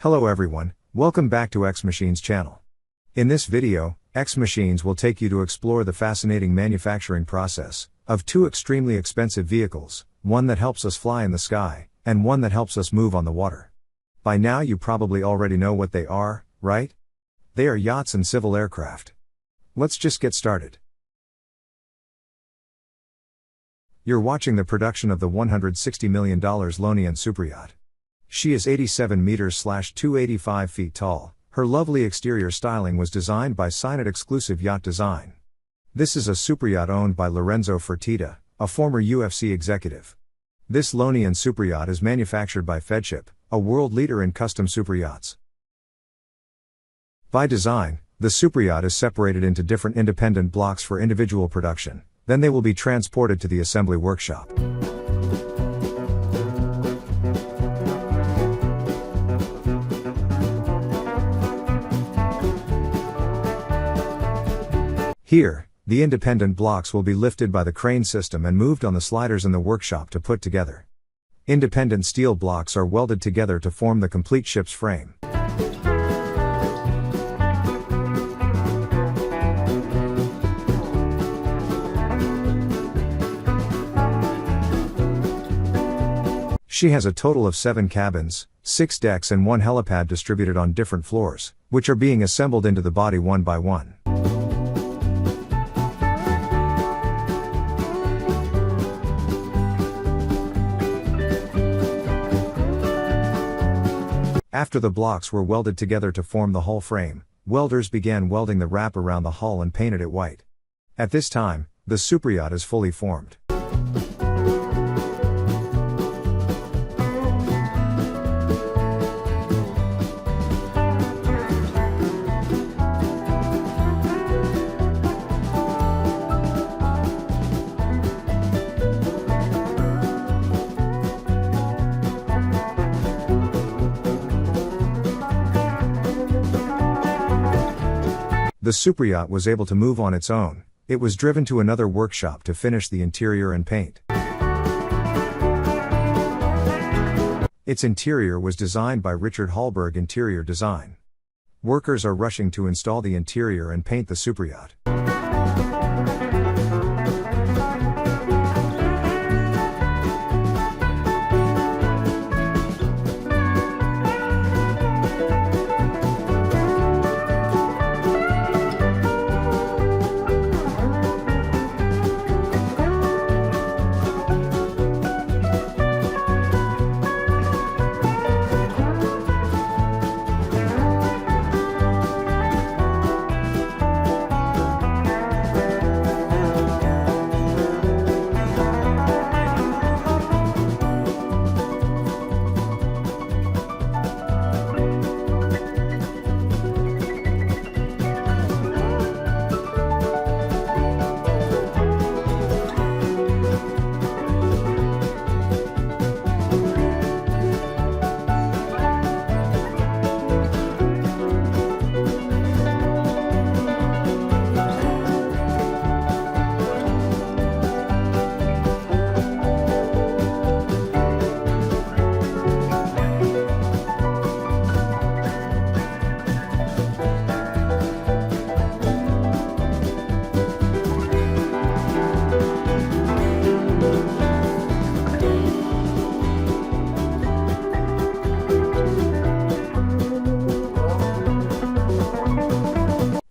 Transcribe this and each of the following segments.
Hello everyone, welcome back to X Machines channel. In this video, X Machines will take you to explore the fascinating manufacturing process of two extremely expensive vehicles, one that helps us fly in the sky, and one that helps us move on the water. By now you probably already know what they are, right? They are yachts and civil aircraft. Let's just get started. You're watching the production of the $160 million Lonian superyacht. She is 87 meters / 285 feet tall. Her lovely exterior styling was designed by Signet Exclusive Yacht Design. This is a superyacht owned by Lorenzo Fertitta, a former UFC executive. This Lonian superyacht is manufactured by Fedship, a world leader in custom superyachts. By design, the superyacht is separated into different independent blocks for individual production, then they will be transported to the assembly workshop. Here, the independent blocks will be lifted by the crane system and moved on the sliders in the workshop to put together. Independent steel blocks are welded together to form the complete ship's frame. She has a total of 7 cabins, 6 decks and 1 helipad distributed on different floors, which are being assembled into the body one by one. After the blocks were welded together to form the hull frame, welders began welding the wrap around the hull and painted it white. At this time, the superyacht is fully formed. The superyacht was able to move on its own. It was driven to another workshop to finish the interior and paint. Its interior was designed by Richard Hallberg Interior Design. Workers are rushing to install the interior and paint the superyacht.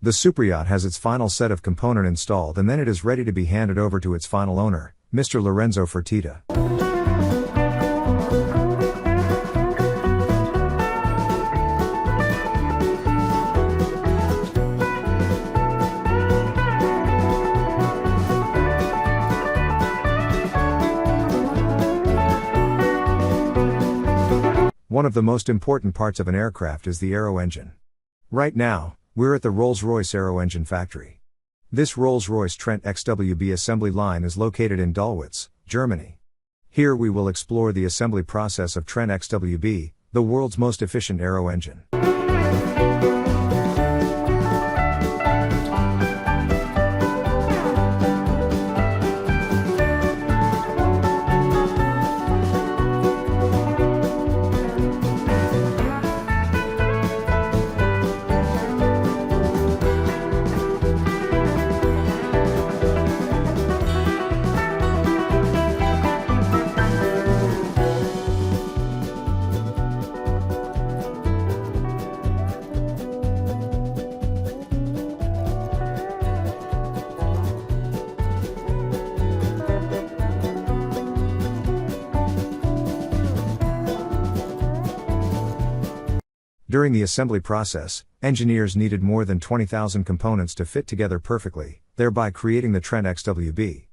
The superyacht has its final set of component installed and then it is ready to be handed over to its final owner, Mr. Lorenzo Fertitta. One of the most important parts of an aircraft is the aero engine. Right now, we're at the Rolls-Royce Aero Engine factory. This Rolls-Royce Trent XWB assembly line is located in Dölwitz, Germany. Here we will explore the assembly process of Trent XWB, the world's most efficient aero engine. During the assembly process, engineers needed more than 20,000 components to fit together perfectly, thereby creating the Trent XWB.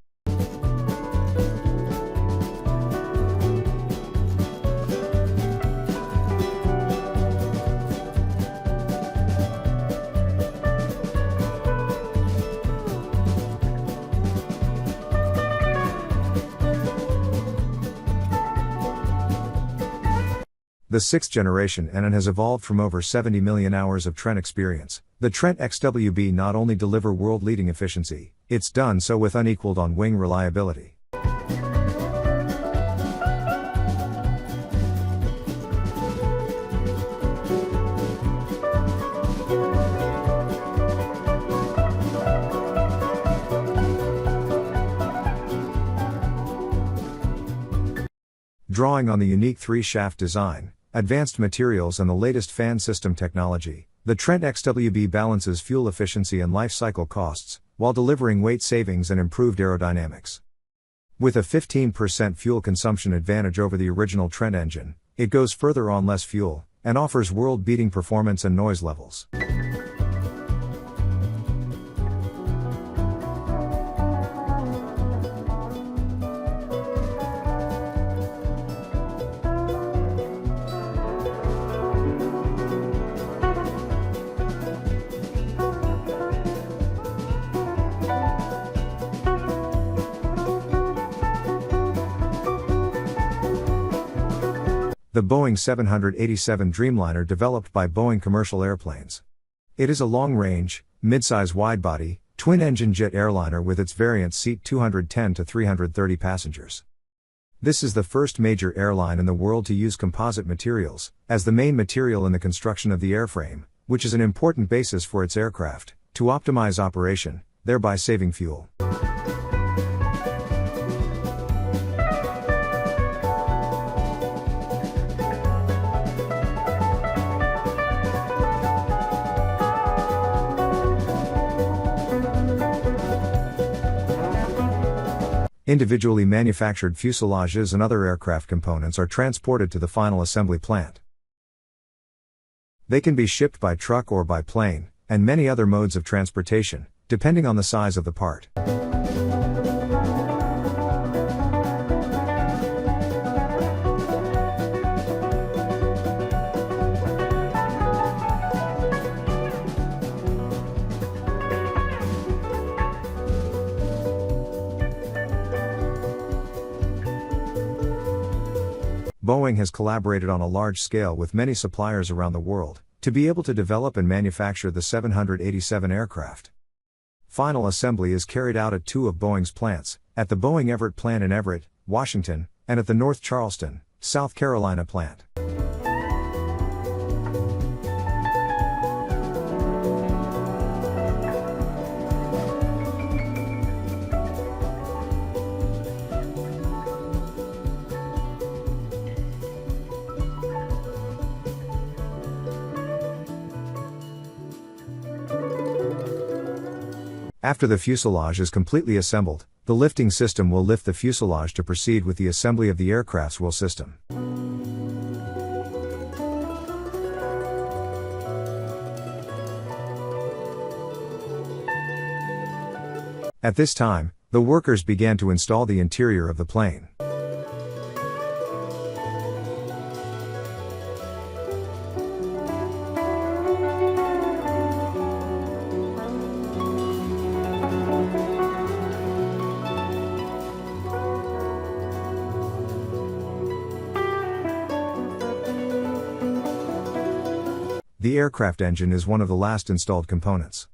The sixth generation engine has evolved from over 70 million hours of Trent experience. The Trent XWB not only deliver world-leading efficiency, it's done so with unequaled on-wing reliability. Drawing on the unique three-shaft design, advanced materials and the latest fan system technology, the Trent XWB balances fuel efficiency and life cycle costs, while delivering weight savings and improved aerodynamics. With a 15% fuel consumption advantage over the original Trent engine, it goes further on less fuel, and offers world-beating performance and noise levels. The Boeing 787 Dreamliner developed by Boeing Commercial Airplanes. It is a long-range, mid-size wide-body, twin-engine jet airliner with its variants seat 210 to 330 passengers. This is the first major airline in the world to use composite materials as the main material in the construction of the airframe, which is an important basis for its aircraft, to optimize operation, thereby saving fuel. Individually manufactured fuselages and other aircraft components are transported to the final assembly plant. They can be shipped by truck or by plane, and many other modes of transportation, depending on the size of the part. Boeing has collaborated on a large scale with many suppliers around the world, to be able to develop and manufacture the 787 aircraft. Final assembly is carried out at two of Boeing's plants, at the Boeing Everett plant in Everett, Washington, and at the North Charleston, South Carolina plant. After the fuselage is completely assembled, the lifting system will lift the fuselage to proceed with the assembly of the aircraft's wheel system. At this time, the workers began to install the interior of the plane. The aircraft engine is one of the last installed components.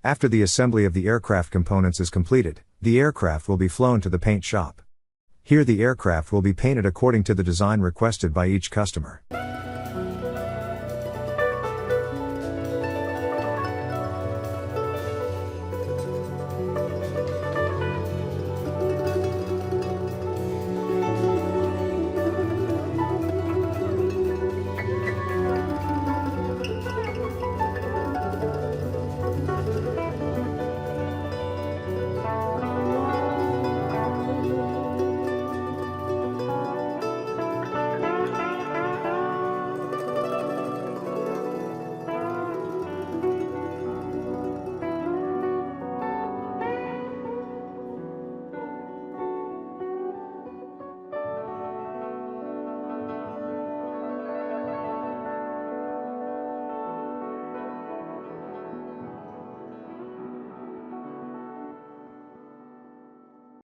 After the assembly of the aircraft components is completed, the aircraft will be flown to the paint shop. Here the aircraft will be painted according to the design requested by each customer.